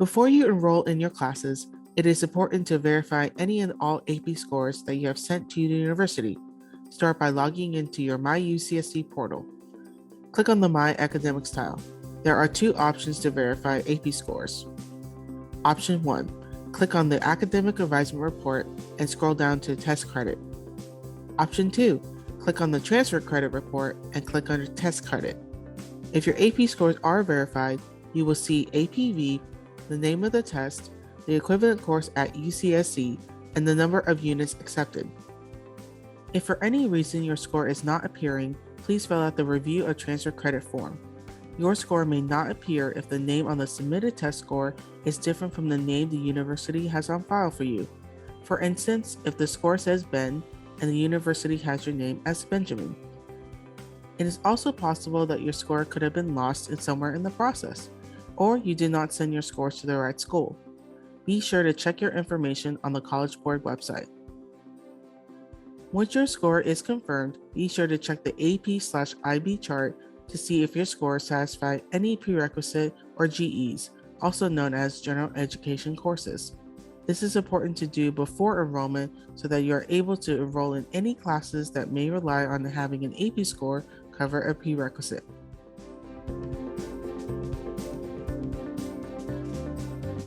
Before you enroll in your classes, it is important to verify any and all AP scores that you have sent to the university. Start by logging into your My UCSC portal. Click on the My Academics tile. There are two options to verify AP scores. Option 1. Click on the Academic Advisement Report and scroll down to Test Credit. Option 2. Click on the Transfer Credit Report and click under Test Credit. If your AP scores are verified, you will see APV, the name of the test, the equivalent course at UCSC, and the number of units accepted. If for any reason your score is not appearing, please fill out the Review of Transfer Credit form. Your score may not appear if the name on the submitted test score is different from the name the university has on file for you. For instance, if the score says Ben and the university has your name as Benjamin. It is also possible that your score could have been lost somewhere in the process, or you did not send your scores to the right school. Be sure to check your information on the College Board website. Once your score is confirmed, be sure to check the AP/IB chart to see if your scores satisfy any prerequisite or GEs, also known as General Education courses. This is important to do before enrollment so that you are able to enroll in any classes that may rely on having an AP score cover a prerequisite.